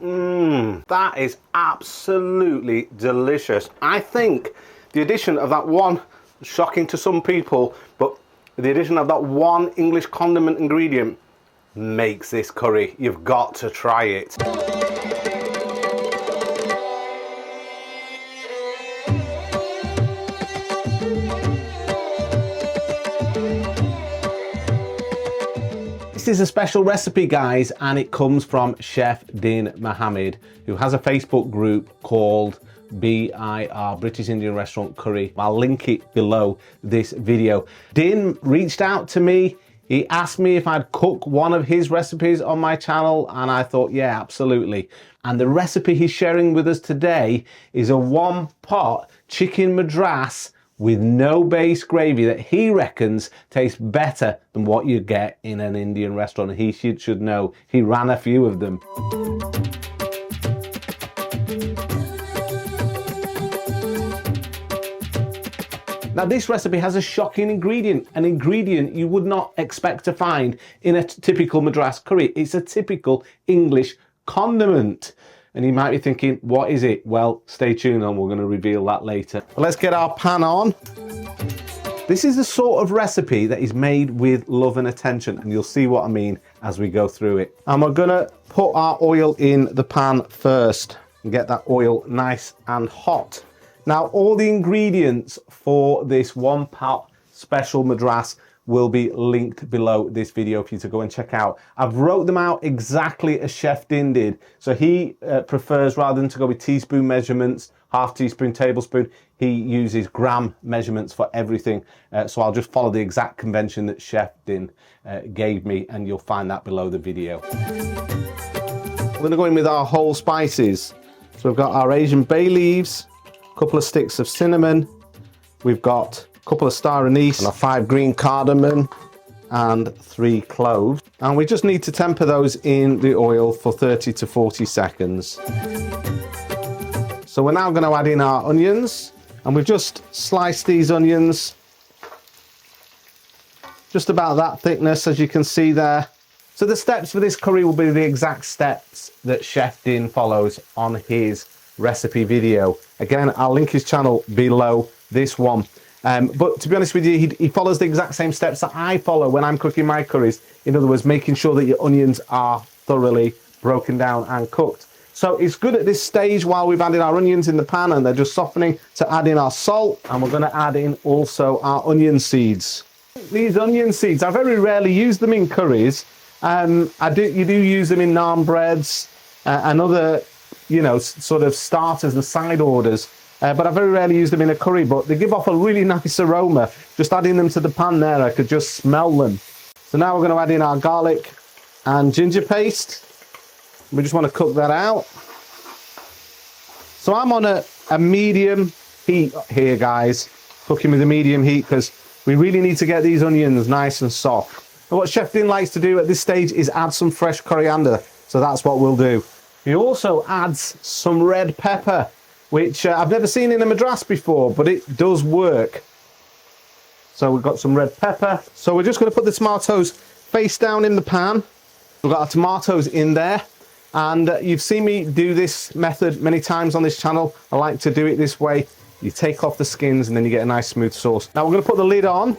That is absolutely delicious. I think the addition of that one, shocking to some people, but the addition of that one English condiment ingredient makes this curry. You've got to try it. This is a special recipe, guys, and it comes from Chef Din Mohammed, who has a Facebook group called BIR, British Indian Restaurant Curry. I'll link it below this video. Din reached out to me. He asked me if I'd cook one of his recipes on my channel, and I thought, yeah, absolutely. And the recipe he's sharing with us today is a one-pot chicken madras with no base gravy that he reckons tastes better than what you get in an Indian restaurant. He should know. He ran a few of them. Now, this recipe has a shocking ingredient, an ingredient you would not expect to find in a typical Madras curry. It's a typical English condiment. And you might be thinking, what is it? Well, stay tuned and we're going to reveal that later. Let's get our pan on. This is the sort of recipe that is made with love and attention, and you'll see what I mean as we go through it. And we're going to put our oil in the pan first and get that oil nice and hot. Now, all the ingredients for this one pot special madras will be linked below this video for you to go and check out. I've wrote them out exactly as Chef Din did. So he prefers, rather than to go with teaspoon measurements, half teaspoon, tablespoon, he uses gram measurements for everything. So I'll just follow the exact convention that Chef Din gave me, and you'll find that below the video. We're going to go in with our whole spices. So we've got our Asian bay leaves, a couple of sticks of cinnamon, we've got a couple of star anise, and 5 green cardamom, and 3 cloves. And we just need to temper those in the oil for 30 to 40 seconds. So we're now going to add in our onions, and we've just sliced these onions just about that thickness, as you can see there. So the steps for this curry will be the exact steps that Chef Din follows on his recipe video. Again, I'll link his channel below this one. But to be honest with you, he follows the exact same steps that I follow when I'm cooking my curries. In other words, making sure that your onions are thoroughly broken down and cooked. So it's good at this stage, while we've added our onions in the pan and they're just softening, to add in our salt, and we're going to add in also our onion seeds. These onion seeds, I very rarely use them in curries. You do use them in naan breads and other, you know, sort of starters and side orders. But I very rarely use them in a curry, but they give off a really nice aroma. Just adding them to the pan there, I could just smell them. So now we're going to add in our garlic and ginger paste. We just want to cook that out. So I'm on a medium heat here, guys. Cooking with a medium heat because we really need to get these onions nice and soft. And what Chef Din likes to do at this stage is add some fresh coriander. So that's what we'll do. He also adds some red pepper, which I've never seen in a madras before, but it does work. So we've got some red pepper. So we're just going to put the tomatoes face down in the pan. We've got our tomatoes in there. And you've seen me do this method many times on this channel. I like to do it this way. You take off the skins and then you get a nice smooth sauce. Now we're going to put the lid on.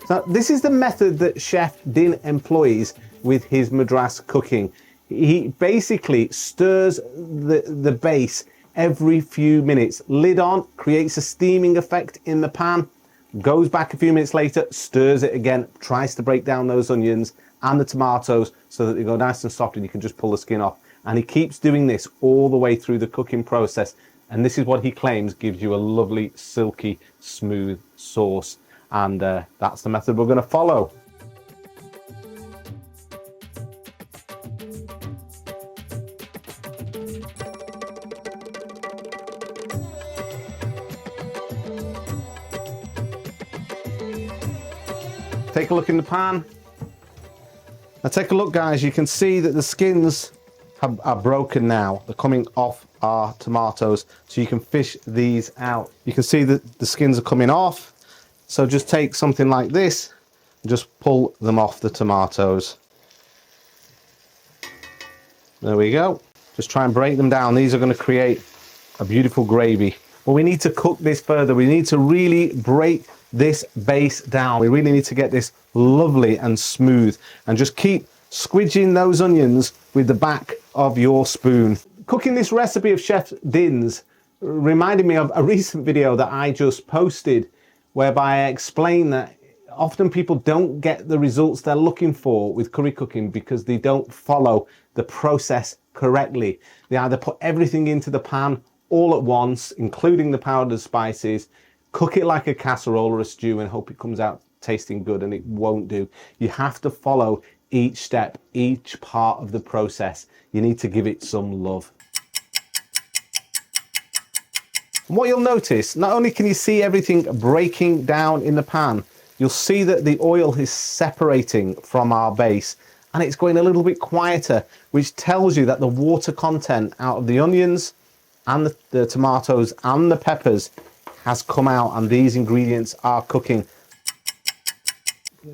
So this is the method that Chef Din employs with his madras cooking. He basically stirs the base every few minutes. Lid on, creates a steaming effect in the pan, goes back a few minutes later, stirs it again, tries to break down those onions and the tomatoes so that they go nice and soft and you can just pull the skin off. And he keeps doing this all the way through the cooking process. And this is what he claims gives you a lovely, silky, smooth sauce. And that's the method we're going to follow. Take a look in the pan. Now take a look, guys, you can see that the skins are broken now. They're coming off our tomatoes, so you can fish these out. You can see that the skins are coming off. So just take something like this, Just pull them off the tomatoes. There we go. Just try and break them down. These are going to create a beautiful gravy. Well, we need to cook this further. We need to really break this base down. We really need to get this lovely and smooth, and just keep squidging those onions with the back of your spoon. Cooking this recipe of Chef Din's reminded me of a recent video that I just posted, whereby I explained that often people don't get the results they're looking for with curry cooking because they don't follow the process correctly. They either put everything into the pan all at once, including the powdered spices, cook it like a casserole or a stew and hope it comes out tasting good, and it won't do. You have to follow each step, each part of the process. You need to give it some love. And what you'll notice, not only can you see everything breaking down in the pan, you'll see that the oil is separating from our base and it's going a little bit quieter, which tells you that the water content out of the onions and the tomatoes and the peppers has come out, and these ingredients are cooking.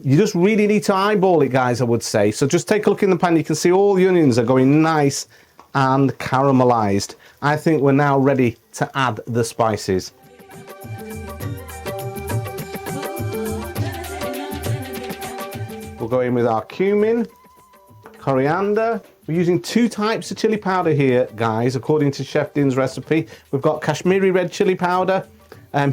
You just really need to eyeball it, guys, I would say. So just take a look in the pan. You can see all the onions are going nice and caramelized. I think we're now ready to add the spices. We'll go in with our cumin, coriander. We're using 2 types of chili powder here, guys, according to Chef Din's recipe. We've got Kashmiri red chili powder.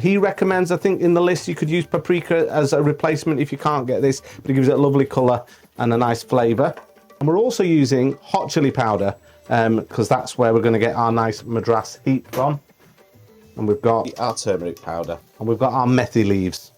He recommends, I think in the list, you could use paprika as a replacement if you can't get this, but it gives it a lovely colour and a nice flavour. And we're also using hot chili powder, because that's where we're going to get our nice Madras heat from. And we've got our turmeric powder, and we've got our methi leaves.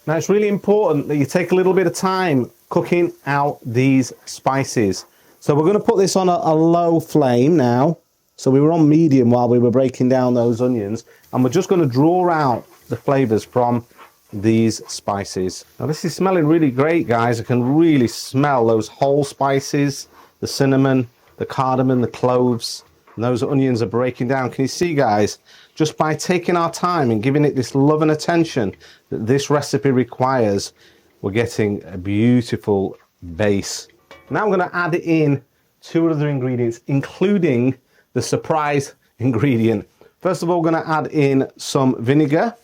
Now it's really important that you take a little bit of time cooking out these spices. So we're going to put this on a low flame now. So we were on medium while we were breaking down those onions, and we're just going to draw out the flavours from these spices. Now this is smelling really great, guys. I can really smell those whole spices, the cinnamon, the cardamom, the cloves, and those onions are breaking down. Can you see, guys? Just by taking our time and giving it this love and attention that this recipe requires, we're getting a beautiful base. Now I'm going to add in 2 other ingredients, including the surprise ingredient. First of all, we're going to add in some vinegar,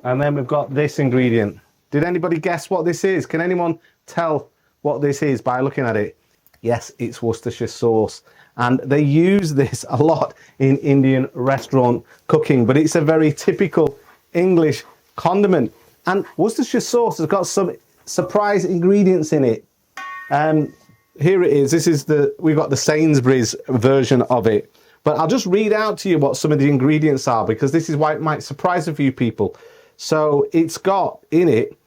and then we've got this ingredient. Did anybody guess what this is? Can anyone tell what this is by looking at it? Yes, it's Worcestershire sauce, and they use this a lot in Indian restaurant cooking, but it's a very typical English condiment. And Worcestershire sauce has got some surprise ingredients in it. Here it is. This is we've got the Sainsbury's version of it. But I'll just read out to you what some of the ingredients are, because this is why it might surprise a few people. So it's got in it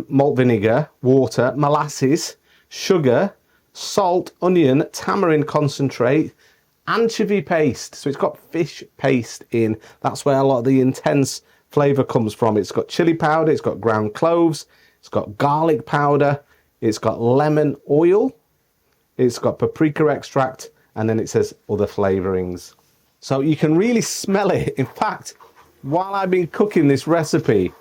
malt vinegar, water, molasses, sugar, salt, onion, tamarind concentrate, anchovy paste. So it's got fish paste in. That's where a lot of the intense flavour comes from. It's got chili powder, it's got ground cloves, it's got garlic powder, it's got lemon oil, it's got paprika extract, and then it says other flavourings. So you can really smell it. In fact, while I've been cooking this recipe,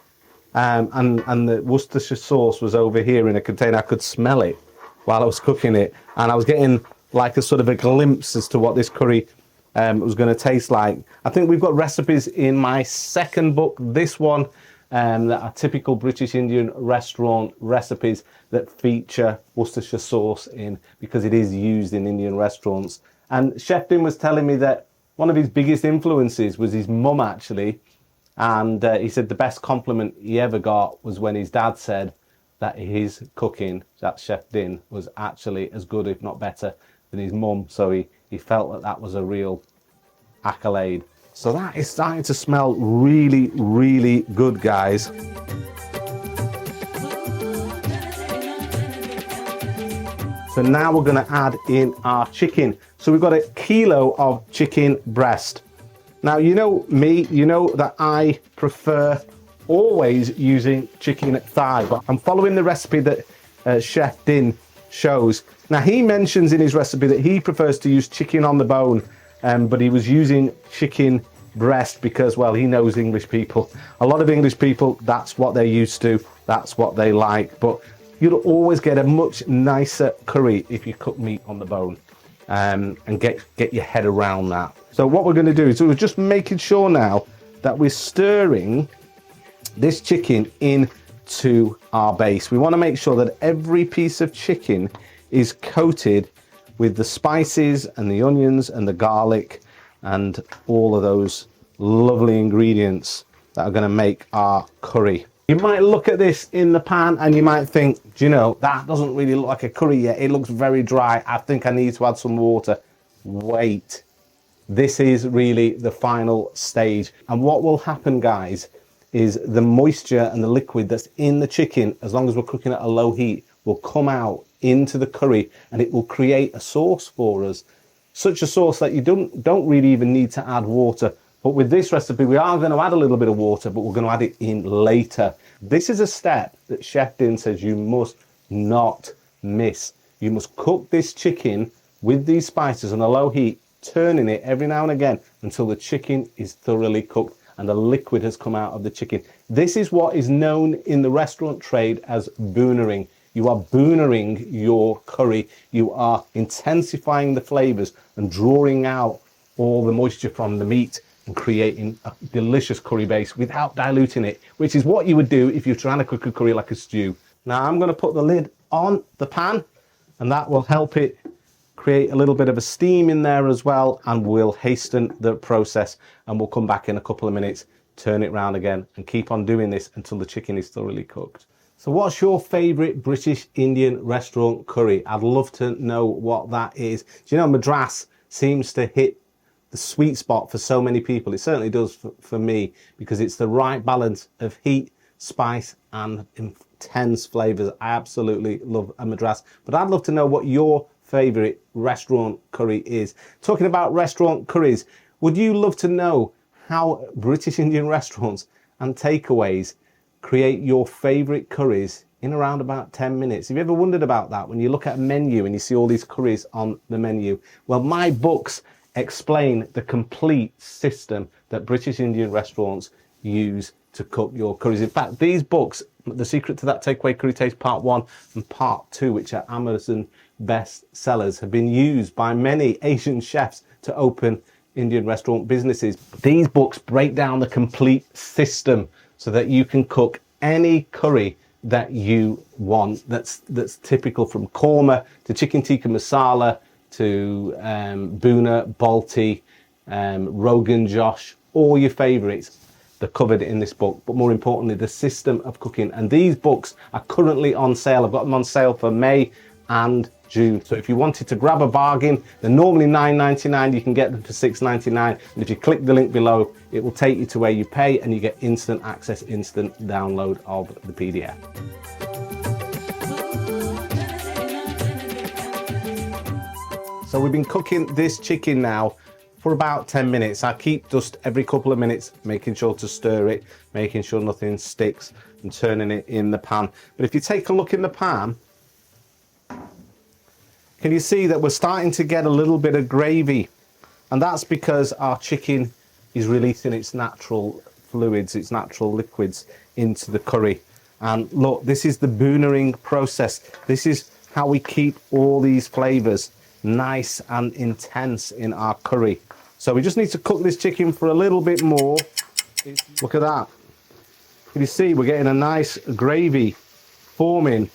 and the Worcestershire sauce was over here in a container, I could smell it while I was cooking it, and I was getting like a sort of a glimpse as to what this curry was going to taste like. I think we've got recipes in my second book, this one, that are typical British Indian restaurant recipes that feature Worcestershire sauce in, because it is used in Indian restaurants. And Chef Din was telling me that one of his biggest influences was his mum, actually, and he said the best compliment he ever got was when his dad said that his cooking, that's Chef Din, was actually as good, if not better, than his mum. So he felt that that was a real accolade. So that is starting to smell really, really good, guys. So now we're going to add in our chicken. So we've got 1 kilo of chicken breast. Now, you know me, you know that I prefer always using chicken thigh, but I'm following the recipe that Chef Din shows. Now, he mentions in his recipe that he prefers to use chicken on the bone, but he was using chicken breast because, well, he knows English people. A lot of English people, that's what they're used to, that's what they like. But you'll always get a much nicer curry if you cook meat on the bone, and get your head around that. So what we're going to do is we're just making sure now that we're stirring this chicken into our base. We want to make sure that every piece of chicken is coated with the spices and the onions and the garlic and all of those lovely ingredients that are going to make our curry. You might look at this in the pan and you might think, do you know, that doesn't really look like a curry yet. It looks very dry. I think I need to add some water. Wait, this is really the final stage. And what will happen, guys, is the moisture and the liquid that's in the chicken, as long as we're cooking at a low heat, will come out into the curry and it will create a sauce for us. Such a sauce that you don't really even need to add water. But with this recipe, we are going to add a little bit of water, but we're going to add it in later. This is a step that Chef Din says you must not miss. You must cook this chicken with these spices on a low heat, turning it every now and again until the chicken is thoroughly cooked and the liquid has come out of the chicken. This is what is known in the restaurant trade as boonering. You are boonering your curry. You are intensifying the flavors and drawing out all the moisture from the meat and creating a delicious curry base without diluting it, which is what you would do if you're trying to cook a curry like a stew. Now I'm going to put the lid on the pan and that will help it create a little bit of a steam in there as well, and will hasten the process. And we'll come back in a couple of minutes, turn it round again and keep on doing this until the chicken is thoroughly cooked. So what's your favourite British Indian restaurant curry? I'd love to know what that is. Do you know, Madras seems to hit the sweet spot for so many people. It certainly does for me, because it's the right balance of heat, spice and intense flavours. I absolutely love a Madras. But I'd love to know what your favourite restaurant curry is. Talking about restaurant curries, would you love to know how British Indian restaurants and takeaways create your favourite curries in around about 10 minutes? Have you ever wondered about that when you look at a menu and you see all these curries on the menu? Well, my books explain the complete system that British Indian restaurants use to cook your curries. In fact, these books, The Secret to That Takeaway Curry Taste Part 1 and Part 2, which are Amazon bestsellers, have been used by many Asian chefs to open Indian restaurant businesses. These books break down the complete system so that you can cook any curry that you want that's typical, from korma to chicken tikka masala to bhuna, balti, rogan josh, all your favorites. They're covered in this book, but more importantly, the system of cooking. And these books are currently on sale. I've got them on sale for May and June. So if you wanted to grab a bargain, they're normally $9.99. You can get them for $6.99. And if you click the link below, it will take you to where you pay and you get instant access, instant download of the PDF. So we've been cooking this chicken now for about 10 minutes. I keep just every couple of minutes making sure to stir it, making sure nothing sticks, and turning it in the pan. But if you take a look in the pan, can you see that we're starting to get a little bit of gravy? And that's because our chicken is releasing its natural fluids, its natural liquids into the curry. And look, this is the boonering process. This is how we keep all these flavors nice and intense in our curry. So we just need to cook this chicken for a little bit more. Look at that. Can you see we're getting a nice gravy forming,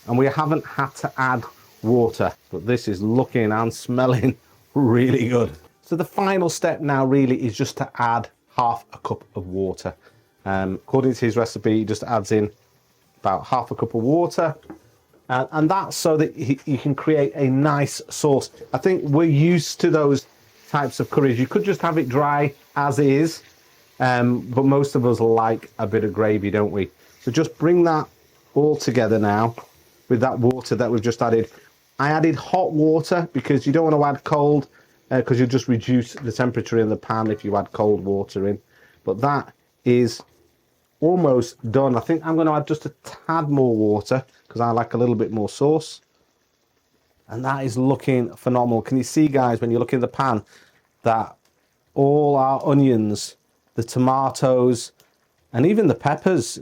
and we haven't had to add water, but this is looking and smelling really good. So the final step now really is just to add half a cup of water. According to his recipe, he just adds in about half a cup of water. And that's so that you can create a nice sauce. I think we're used to those types of curries. You could just have it dry as is, but most of us like a bit of gravy, don't we? So just bring that all together now with that water that we've just added. I added hot water because you don't want to add cold, because you'll just reduce the temperature in the pan if you add cold water in. But that is almost done. I think I'm going to add just a tad more water because I like a little bit more sauce. And that is looking phenomenal. Can you see, guys, when you look in the pan, that all our onions, the tomatoes, and even the peppers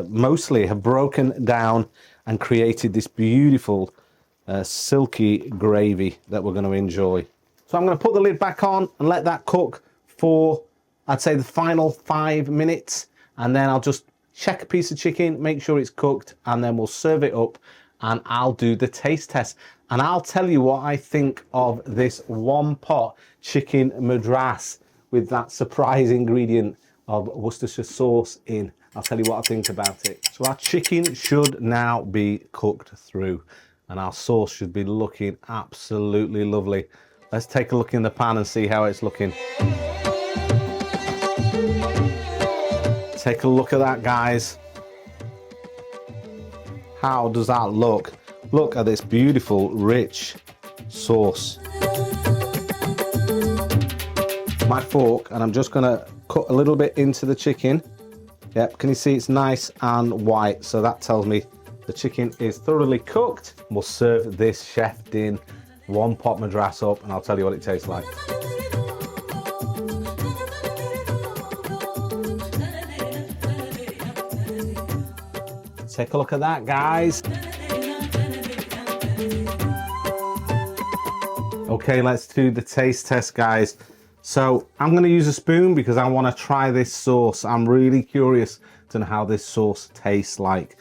mostly have broken down and created this beautiful silky gravy that we're going to enjoy. So I'm going to put the lid back on and let that cook for, I'd say, the final 5 minutes, and then I'll just check a piece of chicken, make sure it's cooked, and then we'll serve it up and I'll do the taste test. And I'll tell you what I think of this one pot chicken madras with that surprise ingredient of Worcestershire sauce in. I'll tell you what I think about it. So our chicken should now be cooked through and our sauce should be looking absolutely lovely. Let's take a look in the pan and see how it's looking. Take a look at that, guys. How does that look? Look at this beautiful, rich sauce. My fork, and I'm just gonna cut a little bit into the chicken. Yep, can you see it's nice and white? So that tells me the chicken is thoroughly cooked. We'll serve this chef-din one pot madras up and I'll tell you what it tastes like. Take a look at that, guys. Okay, let's do the taste test, guys. So I'm going to use a spoon because I want to try this sauce. I'm really curious to know how this sauce tastes like,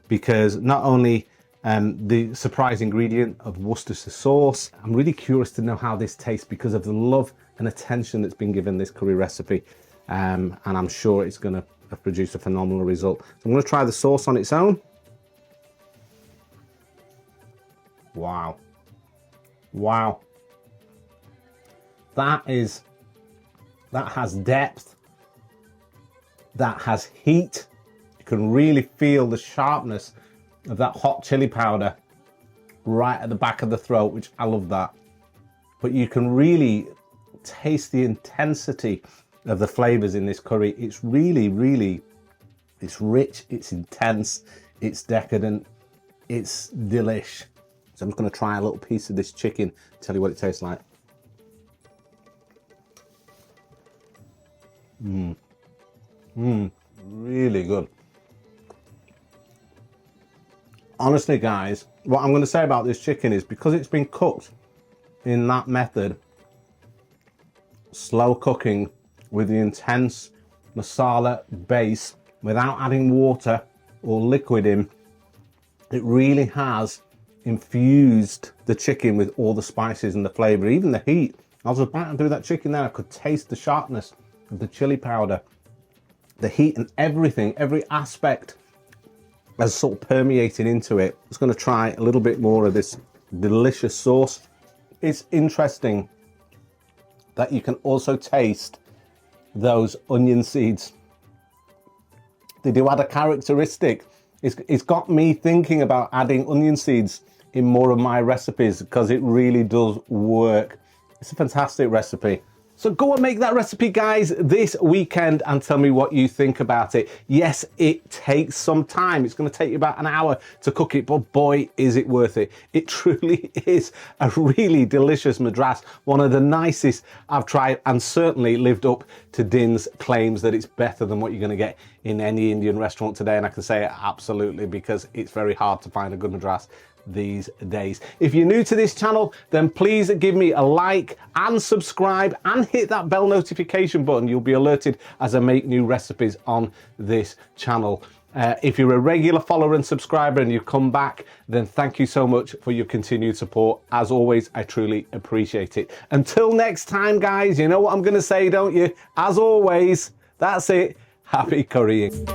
because not only the surprise ingredient of Worcestershire sauce, I'm really curious to know how this tastes because of the love and attention that's been given this curry recipe, and I'm sure it's going to produce a phenomenal result. So I'm going to try the sauce on its own. Wow. Wow. That has depth. That has heat. You can really feel the sharpness of that hot chili powder right at the back of the throat, which I love that. But you can really taste the intensity of the flavors in this curry. It's really, really, it's rich, it's intense, it's decadent, it's delish. So I'm just going to try a little piece of this chicken, tell you what it tastes like. Really good. Honestly, guys, what I'm going to say about this chicken is because it's been cooked in that method, slow cooking, with the intense masala base without adding water or liquid in, it really has infused the chicken with all the spices and the flavor, even the heat. I was about to do that chicken there, I could taste the sharpness of the chili powder, the heat and everything, every aspect has sort of permeated into it. I'm just going to try a little bit more of this delicious sauce. It's interesting that you can also taste those onion seeds. They do add a characteristic. It's got me thinking about adding onion seeds in more of my recipes because it really does work. It's a fantastic recipe. So go and make that recipe, guys, this weekend and tell me what you think about it. Yes, it takes some time. It's going to take you about an hour to cook it, but boy, is it worth it. It truly is a really delicious madras, one of the nicest I've tried, and certainly lived up to Din's claims that it's better than what you're going to get in any Indian restaurant today. And I can say it absolutely because it's very hard to find a good madras these days. If you're new to this channel, then please give me a like and subscribe and hit that bell notification button. You'll be alerted as I make new recipes on this channel. If you're a regular follower and subscriber and you've come back, then thank you so much for your continued support. As always, I truly appreciate it. Until next time, guys, you know what I'm going to say, don't you? As always, that's it. Happy currying.